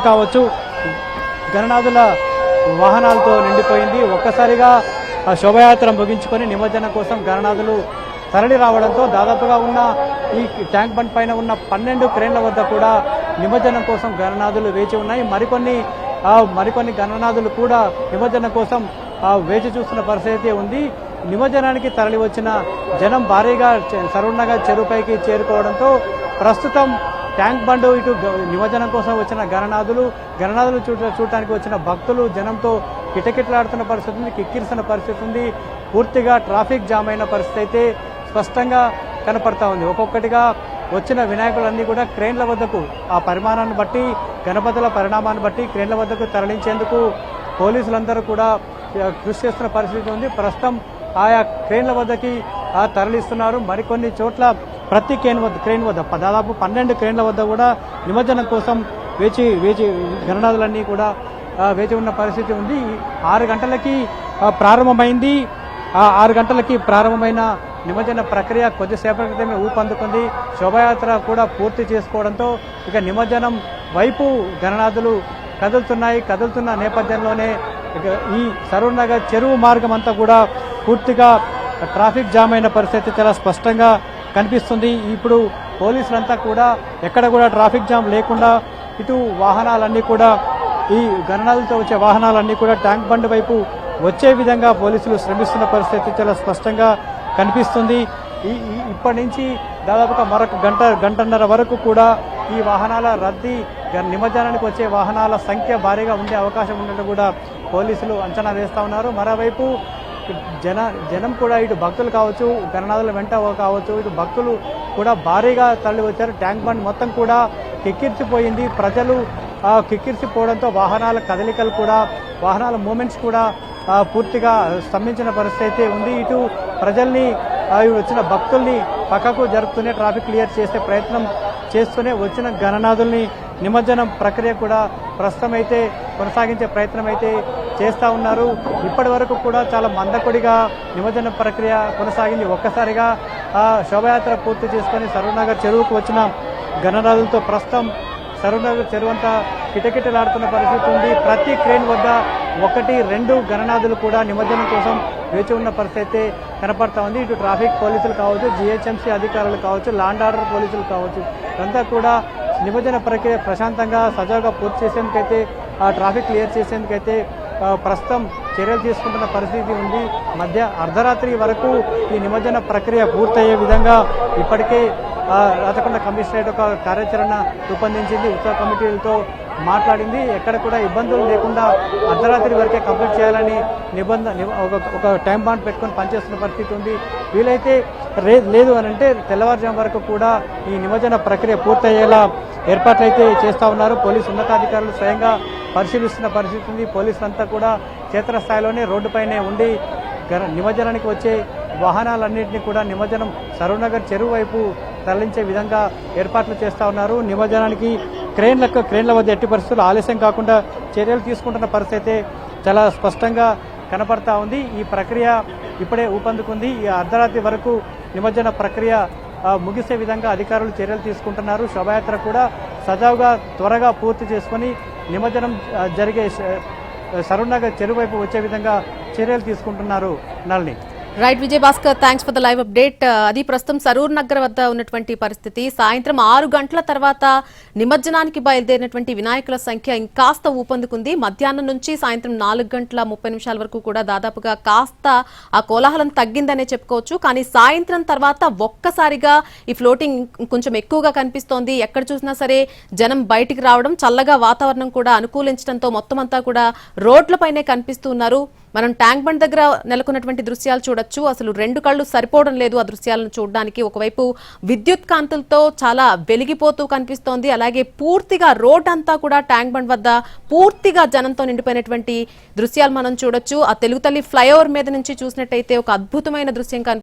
కావచ్చు గణనాథుల వాహనాలతో నిండిపోయింది. ఒక్కసారిగా శోభయాత్ర ముగించుకొని నిమజ్జనం కోసం గణనాథులు తరలి రావడంతో దాదాపుగా ఉన్న ఈ ట్యాంక్ బండ్ పైన ఉన్న 12 క్రేన్ల వద్ద కూడా నిమజ్జనం కోసం గణనాథులు వేచి ఉన్నాయి. మరికొన్ని గణనాథులు కూడా నిమజ్జనం కోసం వేచి చూస్తున్న పరిస్థితి ఉంది. నిమజ్జనానికి తరలి వచ్చిన జనం భారీగా సరూర్నగర్ చెరువుపైకి చేరుకోవడంతో ప్రస్తుతం ట్యాంక్ బండ్ ఇటు నిమజ్జనం కోసం వచ్చిన గణనాథులు చూడటానికి వచ్చిన భక్తులు జనంతో కిటకిటలాడుతున్న పరిస్థితి ఉంది, కిక్కిరిసిన పరిస్థితి ఉంది. పూర్తిగా ట్రాఫిక్ జామ్ అయిన పరిస్థితి అయితే స్పష్టంగా కనపడతా ఉంది. ఒక్కొక్కటిగా వచ్చిన వినాయకులన్నీ కూడా క్రేన్ల వద్దకు ఆ పరిమాణాన్ని బట్టి గణపతుల పరిణామాన్ని బట్టి క్రేన్ల వద్దకు తరలించేందుకు పోలీసులందరూ కూడా కృషి చేస్తున్న పరిస్థితి ఉంది. ప్రస్తుతం ఆయా క్రేన్ల వద్దకి తరలిస్తున్నారు. మరికొన్ని చోట్ల ప్రతి క్రేన్ వద్ద దాదాపు 12 క్రేన్ల వద్ద కూడా నిమజ్జనం కోసం వేచి గణనాథులన్నీ కూడా వేచి ఉన్న పరిస్థితి ఉంది. 6 గంటలకి ప్రారంభమైంది. 6 గంటలకి ప్రారంభమైన నిమజ్జన ప్రక్రియ కొద్దిసేపటి క్రితమే ఊపందుకుంది. శోభయాత్ర కూడా పూర్తి చేసుకోవడంతో ఇక నిమజ్జనం వైపు గణనాథులు కదులుతున్న నేపథ్యంలోనే ఇక ఈ సరూర్నగర్ చెరువు మార్గం అంతా కూడా పూర్తిగా ట్రాఫిక్ జామ్ అయిన పరిస్థితి చాలా స్పష్టంగా కనిపిస్తుంది. ఇప్పుడు పోలీసులంతా కూడా ఎక్కడ కూడా ట్రాఫిక్ జామ్ లేకుండా ఇటు వాహనాలన్నీ కూడా ఈ గణనాథులతో వచ్చే వాహనాలన్నీ కూడా ట్యాంక్ బండ్ వైపు వచ్చే విధంగా పోలీసులు శ్రమిస్తున్న పరిస్థితి చాలా స్పష్టంగా కనిపిస్తుంది. ఇప్పటి నుంచి దాదాపుగా మరొక గంటన్నర వరకు కూడా ఈ వాహనాల రద్దీ నిమజ్జనానికి వచ్చే వాహనాల సంఖ్య భారీగా ఉండే అవకాశం ఉన్నట్టు కూడా పోలీసులు అంచనా వేస్తా ఉన్నారు. మరోవైపు జనం కూడా ఇటు భక్తులు కావచ్చు, గణనాథుల వెంట కావచ్చు, ఇటు భక్తులు కూడా భారీగా తరలి వచ్చారు. ట్యాంక్ బండ్ మొత్తం కూడా కిక్కిరిసిపోయింది. ప్రజలు కిక్కిరిసిపోవడంతో వాహనాల కదలికలు కూడా వాహనాల మూమెంట్స్ కూడా పూర్తిగా స్తంభించిన పరిస్థితి ఉంది. ఇటు ప్రజల్ని వచ్చిన భక్తుల్ని పక్కకు జరుపుతూనే ట్రాఫిక్ క్లియర్ చేసే ప్రయత్నం చేస్తూనే వచ్చిన గణనాథుల్ని నిమజ్జనం ప్రక్రియ కూడా ప్రస్తుతం అయితే కొనసాగించే ప్రయత్నం అయితే చేస్తూ ఉన్నారు. ఇప్పటి వరకు కూడా చాలా మందకొడిగా నిమజ్జన ప్రక్రియ కొనసాగింది. ఒక్కసారిగా శోభయాత్ర పూర్తి చేసుకొని సరూర్నగర్ చెరువుకు వచ్చిన గణనాథులతో ప్రస్తుతం సరూర్నగర్ చెరువు అంతా కిటకిటలాడుతున్న పరిస్థితి ఉంది. ప్రతి క్రేన్ వద్ద 1-2 గణనాథులు కూడా నిమజ్జనం కోసం వేచి ఉన్న పరిస్థితి కనపడతా ఉంది. ఇటు ట్రాఫిక్ పోలీసులు కావచ్చు, జిహెచ్ఎంసీ అధికారులు కావచ్చు, లాండ్ ఆర్డర్ పోలీసులు కావచ్చు, ఇదంతా కూడా నిమజ్జన ప్రక్రియ ప్రశాంతంగా సజావుగా పూర్తి చేసేందుకైతే ట్రాఫిక్ క్లియర్ చేసేందుకైతే ప్రస్తుతం చర్యలు తీసుకుంటున్న పరిస్థితి ఉంది. అర్ధరాత్రి వరకు ఈ నిమజ్జన ప్రక్రియ పూర్తయ్యే విధంగా ఇప్పటికే రాచకొండ కమిషనరేట్ ఒక కార్యాచరణ రూపొందించింది. ఉత్సవ కమిటీలతో మాట్లాడింది. ఎక్కడ కూడా ఇబ్బందులు లేకుండా అర్ధరాత్రి వరకే కంప్లీట్ చేయాలని ఒక టైం బాండ్ పెట్టుకొని పనిచేస్తున్న పరిస్థితి ఉంది. వీలైతే లేదు అని అంటే తెల్లవారుజాము వరకు కూడా ఈ నిమజ్జన ప్రక్రియ పూర్తయ్యేలా ఏర్పాట్లు అయితే చేస్తూ ఉన్నారు. పోలీసు ఉన్నతాధికారులు స్వయంగా పరిశీలిస్తున్న పరిస్థితి ఉంది. పోలీసులంతా కూడా క్షేత్రస్థాయిలోనే రోడ్డుపైనే ఉండి నిమజ్జనానికి వచ్చే వాహనాలన్నింటినీ కూడా నిమజ్జనం సరూర్నగర్ చెరువు వైపు తరలించే విధంగా ఏర్పాట్లు చేస్తూ ఉన్నారు. నిమజ్జనానికి క్రేన్ల వద్ద ఎట్టి పరిస్థితులు ఆలస్యం కాకుండా చర్యలు తీసుకుంటున్న పరిస్థితి చాలా స్పష్టంగా కనపడతా ఉంది. ఈ ప్రక్రియ ఇప్పుడే ఊపందుకుంది. ఈ అర్ధరాత్రి వరకు నిమజ్జన ప్రక్రియ ముగిసే విధంగా అధికారులు చర్యలు తీసుకుంటున్నారు. శోభయాత్ర కూడా సజావుగా త్వరగా పూర్తి చేసుకొని నిమజ్జనం జరిగే సరూర్నగర్ చెరువు వైపు వచ్చే విధంగా చర్యలు తీసుకుంటున్నారు. Nalini. Right Vijay Bhaskar, thanks for the live update. అది ప్రస్తుతం సరూర్ నగర్ వద్ద ఉన్నటువంటి పరిస్థితి. సాయంత్రం 6 గంటల తర్వాత నిమజ్జనానికి బయలుదేరినటువంటి వినాయకుల సంఖ్య ఇంకాస్త ఊపందుకుంది. మధ్యాహ్నం నుంచి సాయంత్రం 4:30 వరకు కూడా దాదాపుగా కాస్త ఆ కోలాహలం తగ్గిందనే చెప్పుకోవచ్చు. కానీ సాయంత్రం తర్వాత ఒక్కసారిగా ఈ ఫ్లోటింగ్ కొంచెం ఎక్కువగా కనిపిస్తోంది. ఎక్కడ చూసినా సరే జనం బయటికి రావడం, చల్లగా వాతావరణం కూడా అనుకూలించడంతో మొత్తం అంతా కూడా రోడ్లపైనే కనిపిస్తున్నారు. మనం ట్యాంక్ బండ్ దగ్గర నెలకొన్నటువంటి దృశ్యాలు చూడొచ్చు. అసలు 2 కళ్ళు సరిపోవడం లేదు ఆ దృశ్యాలను చూడడానికి. ఒకవైపు విద్యుత్ కాంతులతో చాలా వెలిగిపోతూ కనిపిస్తోంది. అలాగే పూర్తిగా రోడ్ అంతా కూడా ట్యాంక్ బండ్ వద్ద పూర్తిగా జనంతో నిండిపోయినటువంటి దృశ్యాలు మనం చూడొచ్చు. ఆ తెలుగు తల్లి ఫ్లైఓవర్ మీద నుంచి చూసినట్టయితే ఒక అద్భుతమైన దృశ్యం